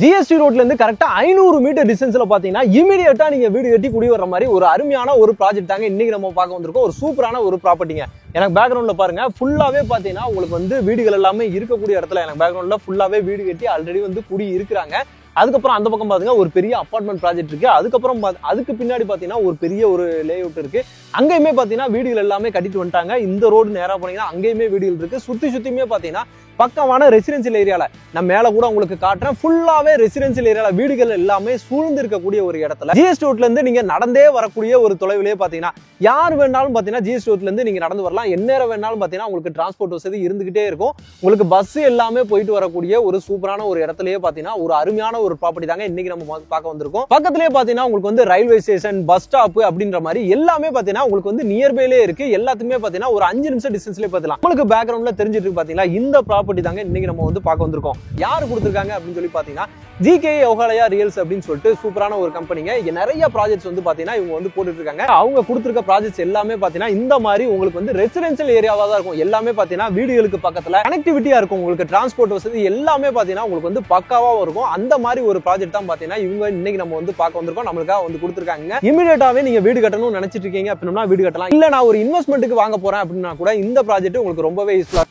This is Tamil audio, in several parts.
ஜிஎஸ்டி ரோட்ல இருந்து கரெக்டா 500 மீட்டர் டிஸ்டன்ஸ்ல பாத்தீங்கன்னா இமிடியேட்டா நீங்க வீடு கட்டி குடி வர்ற மாதிரி ஒரு அருமையான ஒரு ப்ராஜெக்ட் தாங்க இன்னைக்கு நம்ம பார்க்க வந்திருக்கோம். ஒரு சூப்பரான ஒரு ப்ராப்பர்ட்டிங்க. எனக்கு பேக்ரவுண்ட்ல பாருங்க ஃபுல்லாவே பாத்தீங்கன்னா உங்களுக்கு வந்து வீடுகள் எல்லாமே இருக்கக்கூடிய இடத்துல எனக்கு பேக்ரவுண்ட்ல ஃபுல்லாவே வீடு கட்டி ஆல்ரெடி வந்து குடி இருக்கிறாங்க. அதுக்கப்புறம் அந்த பக்கம் பாத்தீங்கன்னா ஒரு பெரிய அபார்ட்மெண்ட் ப்ராஜெக்ட் இருக்கு. அதுக்கப்புறம் அதுக்கு பின்னாடி பாத்தீங்கன்னா ஒரு பெரிய ஒரு லே அவுட் இருக்கு. அங்கேயுமே பாத்தீங்கன்னா வீடுகள் எல்லாமே கட்டிட்டு வந்துட்டாங்க. இந்த ரோடு நேரா போனீங்கன்னா அங்கேயுமே வீடுகள் இருக்கு. சுத்தியுமே பாத்தீங்கன்னா பக்கமான ரெசிடென்சியல் ஏரியால நான் மேல கூட உங்களுக்கு காட்டுறேன். ஃபுல்லாவே ரெசிடென்சியல் ஏரியால வீடுகள் எல்லாமே சூழ்ந்து இருக்கக்கூடிய ஒரு இடத்துல ஜிஎஸ்டி ரோட்ல இருந்து நீங்க நடந்தே வரக்கூடிய ஒரு தொலைவிலேயே பாத்தீங்கன்னா யார் வேணாலும் பாத்தீங்கன்னா ஜிஎஸ்டி ரோட்ல இருந்து நீங்க நடந்து வரலாம். எந்நேரம் வேணாலும் பாத்தீங்கன்னா உங்களுக்கு டிரான்ஸ்போர்ட் வசதி இருந்துகிட்டே இருக்கும். உங்களுக்கு பஸ் எல்லாமே போயிட்டு வரக்கூடிய ஒரு சூப்பரான ஒரு இடத்துலயே பாத்தீங்கன்னா ஒரு அருமையான ஒரு ப்ராப்பர்ட்டி தாங்க இன்னைக்கு நம்ம பார்க்க வந்திருக்கோம். பக்கத்திலேயே பாத்தீங்கன்னா உங்களுக்கு வந்து ரயில்வே ஸ்டேஷன், பஸ் ஸ்டாப் அப்படின்ற மாதிரி எல்லாமே பாத்தீங்கன்னா உங்களுக்கு வந்து நியர்பைலே இருக்கு. எல்லாத்துக்குமே பாத்தீங்கன்னா ஒரு 5 நிமிஷம் டிஸ்டன்ஸ்லயே பாத்தீங்கன்னா உங்களுக்கு பேக்ரவுண்ட்ல தெரிஞ்சிட்டு இருக்கு பாத்தீங்கன்னா இந்த ப்ராப்பர்ட்டி தாங்க இன்னைக்கு நம்ம வந்து பார்க்க வந்திருக்கோம். யாரு கொடுத்திருக்காங்க அப்படின்னு சொல்லி பாத்தீங்கன்னா ஜிகே யோகாலயா ரியல்ஸ் அப்படின்னு சொல்லிட்டு சூப்பரான ஒரு கம்பெனிங்க. நிறைய ப்ராஜெக்ட்ஸ் வந்து பாத்தீங்கன்னா இவங்க வந்து போட்டுட்டு இருக்காங்க. அவங்க கொடுத்திருக்க ப்ராஜெக்ட்ஸ் எல்லாமே பாத்தீங்கன்னா இந்த மாதிரி உங்களுக்கு வந்து ரெசிடென்சியல் ஏரியாவா தான் இருக்கும். எல்லாமே பாத்தீங்கன்னா வீடுகளுக்கு பக்கத்துல கனெக்டிவிட்டியா இருக்கும். உங்களுக்கு டிரான்ஸ்போர்ட் வசதி எல்லாமே பாத்தீங்கன்னா உங்களுக்கு வந்து பக்காவா இருக்கும். அந்த மாதிரி ஒரு ப்ராஜெக்ட் தான் பாத்தீங்கன்னா இவங்க இன்னைக்கு நம்ம வந்து பார்க்க வந்திருக்கோம். நம்மளுக்காக வந்து கொடுத்திருக்காங்க. இமிடியேட்டாவே நீங்க வீடு கட்டணும்னு நினைச்சிட்டு இருக்கீங்க அப்படின்னா வீடு கட்டலாம். இல்ல நான் ஒரு இன்வெஸ்ட்மெண்ட்டுக்கு வாங்க போறேன் அப்படின்னா கூட இந்த ப்ராஜெக்ட் உங்களுக்கு ரொம்பவே யூஸ்ஃபுல்லா.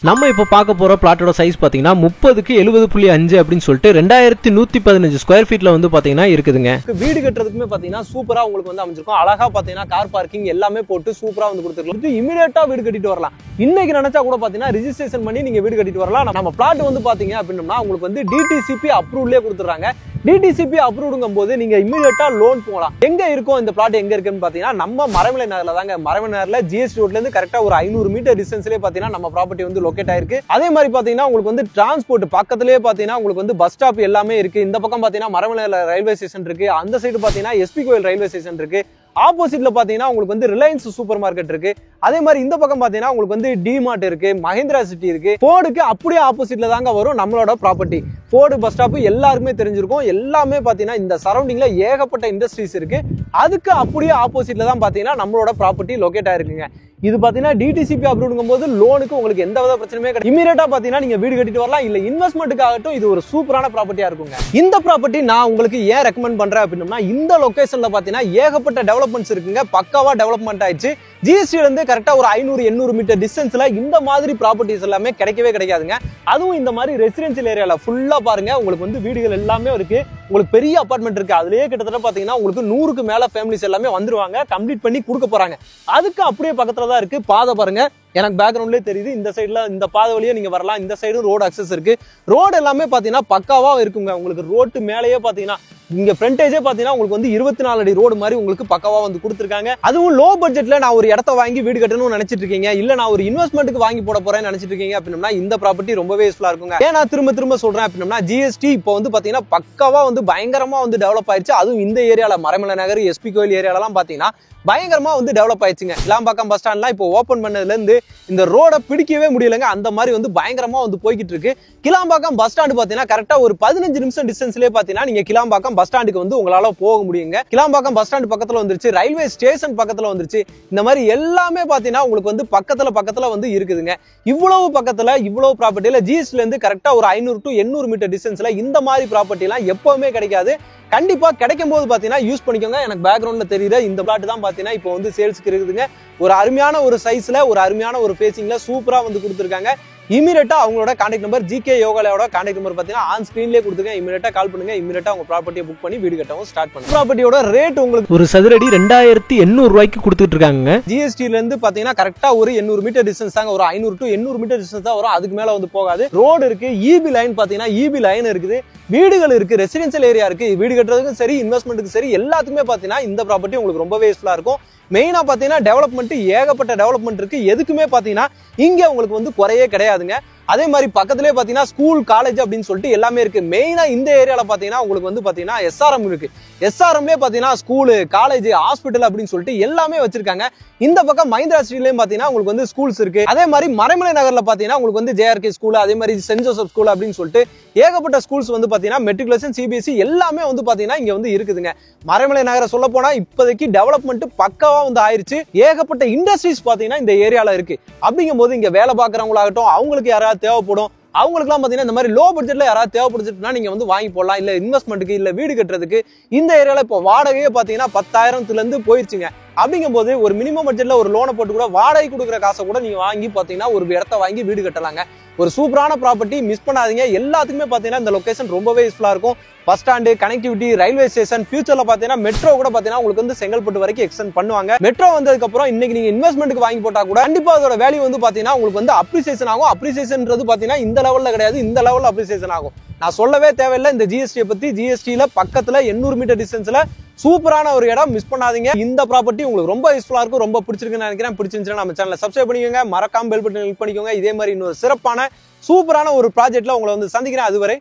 நம்ம இப்போ பார்க்க போற பிளாட்டோட சைஸ் பாத்தீங்கன்னா 30க்கு 70.5 அப்படின்னு சொல்லிட்டு 2115 ஸ்கொயர் ஃபீட்ல வந்து பாத்தீங்கன்னா இருக்குதுங்க. வீடு கட்டுறதுக்குமே பாத்தீங்கன்னா சூப்பரா உங்களுக்கு வந்து அமைஞ்சிருக்கும். அழகா பாத்தீங்கன்னா கார் பார்க்கிங் எல்லாமே போட்டு சூப்பரா வந்து கொடுத்துருக்கலாம். இமிடியேட்டா வீடு கட்டிட்டு வரலாம். இன்னைக்கு நினைச்சா கூட பாத்தீங்கன்னா ரிஜிஸ்ட்ரேஷன் பண்ணி நீங்க வீடு கட்டிட்டு வரலாம். நம்ம பிளாட் வந்து பாத்தீங்க அப்படின்னா உங்களுக்கு வந்து டிடிசிபி அப்ரூவ்லயே கொடுத்துறாங்க. டிடிசிபி அப்ரூவ்டுங்கும் போது நீங்க இமிடியேட்டா லோன் போகலாம். எங்க இருக்கும் இந்த பிளாட் எங்க இருக்குன்னு பாத்தீங்கன்னா நம்ம மரமலை நகர்ல தாங்க. மரமலை நகர்ல ஜிஎஸ்டி ரோட்ல இருந்து கரெக்டா ஒரு 500 மீட்டர் டிஸ்டன்ஸ்லயே பாத்தீங்கன்னா நம்ம ப்ராப்பர்ட்டி வந்து லொகேட் ஆயிருக்கு. அதே மாதிரி பாத்தீங்கன்னா உங்களுக்கு வந்து டிரான்ஸ்போர்ட் பக்கத்திலேயே பாத்தீங்கன்னா உங்களுக்கு வந்து பஸ் ஸ்டாப் எல்லாமே இருக்கு. இந்த பக்கம் பாத்தீங்கன்னா மரமலை ரயில்வே ஸ்டேஷன் இருக்கு. அந்த சைடு பாத்தீங்கன்னா எஸ்பி கோயில் ரயில்வே ஸ்டேஷன் இருக்கு. ஆப்போசிட்ல பாத்தீங்கன்னா உங்களுக்கு வந்து ரிலையன்ஸ் சூப்பர் மார்க்கெட் இருக்கு. அதே மாதிரி இந்த பக்கம் பாத்தீங்கன்னா உங்களுக்கு வந்து டிமார்ட் இருக்கு, மஹிந்திரா சிட்டி இருக்கு. போர்டுக்கு அப்படியே ஆப்போசிட்ல தாங்க வரும் நம்மளோட ப்ராப்பர்ட்டி. போர்டு பஸ் ஸ்டாப் எல்லாருக்குமே தெரிஞ்சிருக்கும். எல்லாமே பாத்தீங்கன்னா இந்த சரௌண்டிங்ல ஏகப்பட்ட இண்டஸ்ட்ரீஸ் இருக்கு. அதுக்கு அப்படியே ஆப்போசிட்ல தான் பாத்தீங்கன்னா நம்மளோட ப்ராப்பர்ட்டி லொகேட் ஆயிருக்குங்க. இது பாத்தீங்கன்னா டிடிசிபி அப்ரூவ்டுங்கும் போது லோனுக்கு உங்களுக்கு எந்த வித பிரச்சனையுமே கிடையாது. இமிடியேட்டா பாத்தீங்கன்னா நீங்க வீடு கட்டிட்டு வரலாம். இல்ல இன்வெஸ்ட்மெண்ட்டுக்காகட்டும் இது ஒரு சூப்பரான ப்ராப்பர்ட்டியா இருக்குங்க. இந்த ப்ராப்பர்ட்டி நான் உங்களுக்கு ஏன் ரெக்கமெண்ட் பண்றேன் அப்படின்னா இந்த லொகேஷன்ல பாத்தீங்கன்னா ஏகப்பட்ட டெவலப்மெண்ட்ஸ் இருக்குங்க. பக்காவா டெவலப்மெண்ட் ஆயிடுச்சு. ஜிஎஸ்டில இருந்து கரெக்டா ஒரு 500-800 மீட்டர் டிஸ்டன்ஸ்ல இந்த மாதிரி ப்ராப்பர்ட்டிஸ் எல்லாமே கிடைக்கவே கிடைக்காதுங்க. அதுவும் இந்த மாதிரி ரெசிடென்சியல் ஏரியால ஃபுல்லா பாருங்க உங்களுக்கு வந்து வீடுகள் எல்லாமே இருக்கு. உங்களுக்கு பெரிய அபார்ட்மெண்ட் இருக்கு. அதுலயே கிட்டத்தட்ட பாத்தீங்கன்னா உங்களுக்கு 100க்கு மேல ஃபேமிலிஸ் எல்லாமே வந்துருவாங்க. கம்ப்ளீட் பண்ணி கொடுக்க போறாங்க. அதுக்கு அப்படியே பக்கத்துல தான் இருக்கு. பாதை பாருங்க எனக்கு பேக்ரவுண்ட்லயே தெரியுது. இந்த சைடுல இந்த பாதை வழியா நீங்க வரலாம். இந்த சைடு ரோடு அக்சஸ் இருக்கு. ரோடு எல்லாமே பாத்தீங்கன்னா பக்காவா இருக்குங்க. உங்களுக்கு ரோட்டு மேலேயே பாத்தீங்கன்னா இங்க ஃப்ரண்டேஜே பாத்தீங்கன்னா உங்களுக்கு வந்து 24 அடி ரோடு மாதிரி உங்களுக்கு பக்காவா வந்து கொடுத்துருக்காங்க. அதுவும் லோ பட்ஜெட்ல நான் ஒரு இடத்த வாங்கி வீடு கட்டணும்னு நினைச்சிட்டு இருக்கீங்க, இல்ல நான் ஒரு இன்வெஸ்ட்மெண்ட்டுக்கு வாங்கி போட போறேன்னு நினைச்சிட்டு இருக்கீங்க அப்படின்னா இந்த ப்ராப்பர்ட்டி ரொம்பவே யூஸ்ஃபுல்லா இருக்குங்க. ஏன் நான் திரும்ப சொல்றேன் அப்படின்னா ஜிஎஸ்டி இப்போ வந்து பாத்தீங்கன்னா பக்காவா வந்து பயங்கரமா வந்து டெவலப் ஆயிடுச்சு. அதுவும் இந்த ஏரியால மரமலை நகர், எஸ்பி கோயில் ஏரியாலாம் பாத்தீங்கன்னா பயங்கரமா வந்து டெவலப் ஆயிடுச்சுங்க. கிளாம்பாக்கம் பஸ் ஸ்டாண்ட்லாம் இப்போ ஓபன் பண்ணதுல இருந்து இந்த ரோட பிடிக்கவே முடியலங்க. அந்த மாதிரி வந்து பயங்கரமா வந்து போய்கிட்டு இருக்கு. கிளாம்பாக்கம் பஸ் ஸ்டாண்ட் பாத்தீங்கன்னா கரெக்டா ஒரு 15 நிமிஷம் டிஸ்டன்ஸ்லயே பாத்தீங்கன்னா நீங்க கிளாம்பாக்கம் பஸ் ஸ்டாண்டுக்கு வந்து உங்களால போக முடியுங்க. கிளாம்பாக்கம் பஸ் ஸ்டாண்ட் பக்கத்துல வந்துருச்சு, ரயில்வே ஸ்டேஷன் பக்கத்துல வந்துருச்சு. இந்த மாதிரி எல்லாமே பாத்தீங்கன்னா உங்களுக்கு வந்து பக்கத்துல வந்து இருக்குதுங்க. இவ்வளவு பக்கத்துல இவ்வளவு ப்ராப்பர்ட்டியில ஜிஎஸ்டில இருந்து கரெக்டா ஒரு 500 to 800 மீட்டர் டிஸ்டன்ஸ்ல இந்த மாதிரி ப்ராப்பர்ட்டி எல்லாம் எப்பவுமே கிடைக்காது. கண்டிப்பா கிடைக்கும் போது பாத்தீங்கன்னா யூஸ் பண்ணிக்கோங்க. எனக்கு பேக்ரவுண்ட்ல தெரியுற இந்த பிளாட் தான் பாத்தீங்கன்னா இப்போ வந்து சேல்ஸ்க்கு இருக்குதுங்க. ஒரு அருமையான ஒரு சைஸ்ல ஒரு அருமையான ஒரு ஃபேசிங்ல சூப்பரா வந்து கொடுத்துருக்காங்க. இமிடியேட்டா அவங்களோட கான்டாக்ட் நம்பர் ஜிகே யோகாலயோட கான்டாக்ட் நம்பர் பாத்தீங்கன்னா ஆன் ஸ்கிரீன்லயே கொடுத்துருக்கேன். இமிடியேட்டா கால் பண்ணுங்க. இமிடியேட்டா உங்க ப்ராப்பர்ட்டியை புக் பண்ணி வீடு கட்டவும் ஸ்டார்ட் பண்ணுங்க. ப்ராப்பர்ட்டியோட ரேட் உங்களுக்கு ஒரு சதுரடி 2800 ரூபாய்க்கு கொடுத்துட்டு இருக்காங்க. ஜிஎஸ்டில இருந்து பாத்தீங்கன்னா கரெக்டா ஒரு 800 மீட்டர் டிஸ்டன்ஸ் தாங்க. ஒரு 500 to 800 மீட்டர் டிஸ்டன்ஸ் தான் வரும். அதுக்கு மேல வந்து போகாது. ரோடு இருக்கு, இபி லைன் பாத்தீங்கன்னா இபி லைன் இருக்குது, வீடுகள் இருக்கு, ரெசிடென்சியல் ஏரியா இருக்கு. வீடு கட்டுறதுக்கும் சரி இன்வெஸ்ட்மெண்ட்டுக்கு சரி எல்லாத்துக்குமே பாத்தீங்கன்னா இந்த ப்ராப்பர்ட்டி உங்களுக்கு ரொம்பவே யூஸ்ஃபுல்லா இருக்கும். மெயினா பாத்தீங்கன்னா டெவலப்மெண்ட் ஏகப்பட்ட டெவலப்மெண்ட் இருக்கு. எதுக்குமே பாத்தீங்கன்னா இங்க உங்களுக்கு வந்து குறையே கிடையாதுங்க. அதே மாதிரி பக்கத்திலே பாத்தீங்கன்னா ஸ்கூல், காலேஜ் அப்படின்னு சொல்லிட்டு எல்லாமே இருக்கு. மெயினா இந்த ஏரியால பாத்தீங்கன்னா உங்களுக்கு வந்து பாத்தீங்கன்னா எஸ்ஆர்எம் இருக்கு. எஸ்ஆர்எம்லயே பாத்தீங்கன்னா ஸ்கூலு, காலேஜ், ஹாஸ்பிட்டல் அப்படின்னு சொல்லிட்டு எல்லாமே வச்சிருக்காங்க. இந்த பக்கம் மஹிந்திரா ஸ்ட்ரீட்லயும் பாத்தீங்கன்னா உங்களுக்கு வந்து ஸ்கூல்ஸ் இருக்கு. அதே மாதிரி மரமலை நகர்ல பாத்தீங்கன்னா உங்களுக்கு வந்து ஜேஆர்கே ஸ்கூல், அதே மாதிரி சென்ட் ஜோசப் ஸ்கூல் அப்படின்னு சொல்லிட்டு ஏகப்பட்ட ஸ்கூல்ஸ் வந்து பாத்தீங்கன்னா மெட்ரிகுலேஷன், சிபிஎஸ்இ எல்லாமே வந்து பாத்தீங்கன்னா இங்க வந்து இருக்குதுங்க. மரமலை நகரை சொல்ல போனா இப்போதைக்கு டெவலப்மெண்ட் பக்காவா வந்து ஆயிருச்சு. ஏகப்பட்ட இண்டஸ்ட்ரீஸ் பாத்தீங்கன்னா இந்த ஏரியால இருக்கு. அப்படிங்கும் போது இங்க வேலை பாக்குறவங்களாகட்டும் அவங்களுக்கு யாராவது தேவைப்படும் அவங்களுக்குலாம் பாத்தீங்கன்னா இந்த மாதிரி லோ பட்ஜெட்ல யாராவது தேவைப்படுச்சுன்னா நீங்க வந்து வாங்கி போடலாம். இல்ல இன்வெஸ்ட்மெண்ட்டுக்கு இல்ல வீடு கட்டுறதுக்கு இந்த ஏரியால இப்போ வாடகையே பாத்தீங்கன்னா 10,000 இருந்து போயிருச்சுங்க. அப்படிங்கும் போது ஒரு மினிமம் பட்ஜெட்ல ஒரு லோனை போட்டு கூட வாடகை கொடுக்குற காசை கூட நீங்க வாங்கி பாத்தீங்கன்னா ஒரு இடத்த வாங்கி வீடு கட்டலாங்க. ஒரு சூப்பரான ப்ராப்பர்ட்டி, மிஸ் பண்ணாதீங்க. எல்லாத்துக்குமே பாத்தீங்கன்னா இந்த லொகேஷன் ரொம்பவே யூஸ்ஃபுல்லா இருக்கும். Bus stand, connectivity, railway station, ஃபியூச்சர்ல பாத்தீங்கன்னா மெட்ரோ கூட பாத்தீங்கன்னா உங்களுக்கு வந்து செங்கல்பட்டு வரைக்கும் எக்ஸ்டெண்ட் பண்ணுவாங்க. மெட்ரோ வந்ததுக்கு அப்புறம் இன்னைக்கு நீங்க இன்வெஸ்ட்மெண்ட்டுக்கு வாங்கி போட்டா கூட கண்டிப்பா அதோட வேல்யூ வந்து பாத்தீங்கன்னா உங்களுக்கு வந்து அப்ரிசியேஷன் ஆகும். அப்ரிசியேஷன்ன்றது பாத்தீங்கன்னா இந்த லெவல்ல கிடையாது, இந்த லெவல்ல அப்ரிசியேஷன் ஆகும். நான் சொல்லவே தேவையில்லை இந்த ஜிஎஸ்டியை பத்தி. ஜிஎஸ்டியில பக்கத்துல 800 மீட்டர் டிஸ்டன்ஸ்ல சூப்பரான ஒரு இடம், மிஸ் பண்ணாதீங்க. இந்த ப்ராப்பர்ட்டி உங்களுக்கு ரொம்ப யூஸ்ஃபுல்லா இருக்கும், ரொம்ப பிடிச்சிருக்குன்னு நினைக்கிறேன். பிடிச்சிருந்துச்சுன்னா நம்ம சேனலை சப்ஸ்கிரைப் பண்ணிக்கோங்க, மறக்காம பெல் பட்டன் கிளிக் பண்ணிக்கோங்க. இதே மாதிரி இன்னொரு சிறப்பான சூப்பரான ஒரு ப்ராஜெக்ட்ல உங்களை வந்து சந்திக்கிறேன். அதுவரை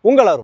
உங்கள் அருண்.